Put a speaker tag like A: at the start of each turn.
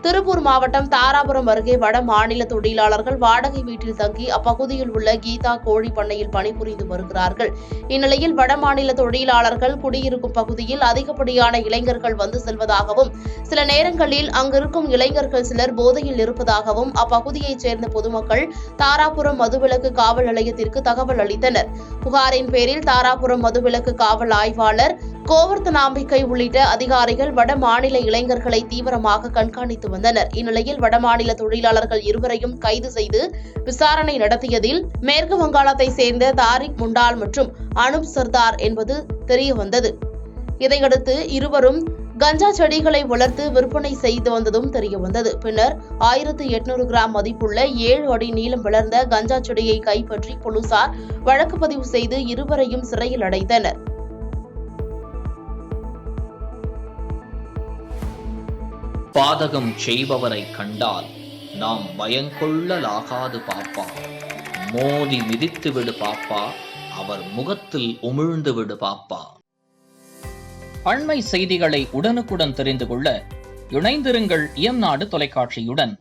A: திருப்பூர் மாவட்டம் தாராபுரம் அருகே வட மாநில தொழிலாளர்கள் வாடகை வீட்டில் தங்கி அப்பகுதியில் உள்ள கீதா கோழி பண்ணையில் பணிபுரிந்து வருகிறார்கள். இந்நிலையில் வட மாநில தொழிலாளர்கள் குடியிருக்கும் பகுதியில் அதிகப்படியான இளைஞர்கள் வந்து செல்வதாகவும், சில நேரங்களில் அங்கிருக்கும் இளைஞர்கள் சிலர் போதையில் இருப்பதாகவும் அப்பகுதியைச் சேர்ந்த பொதுமக்கள் தாராபுரம் மதுவிலக்கு காவல் நிலையத்திற்கு தகவல் அளித்தனர். புகாரின் பேரில் தாராபுரம் மதுவிலக்கு காவல் ஆய்வாளர் கோவர்த்தனாம்பிக்கை உள்ளிட்ட அதிகாரிகள் வட மாநில இளைஞர்களை தீவிரமாக கண்காணித்து வந்தனர். இந்நிலையில் வடமாநில தொழிலாளர்கள் இருவரையும் கைது செய்து விசாரணை நடத்தியதில் மேற்கு வங்காளத்தை சேர்ந்த தாரிக் முண்டால் மற்றும் அனுப் சர்தார் என்பது தெரியவந்தது. இதையடுத்து இருவரும் கஞ்சா செடிகளை வளர்த்து விற்பனை செய்து வந்ததும் தெரியவந்தது. பின்னர் 1800 கிராம் மதிப்புள்ள 7 அடி நீளம் வளர்ந்த கஞ்சா செடியை கைப்பற்றி போலீசார் வழக்கு பதிவு செய்து இருவரையும் சிறையில் அடைத்தனர்.
B: பாதகம் செய்பவரை கண்டால் நாம் பயங்கொள்ளலாகாது பாப்பா. மோதி மிதித்து விடு பாப்பா, அவர் முகத்தில் உமிழ்ந்து விடு பாப்பா. அண்மை செய்திகளை உடனுக்குடன் தெரிந்து கொள்ள இணைந்திருங்கள் இயம்நாடு தொலைக்காட்சியுடன்.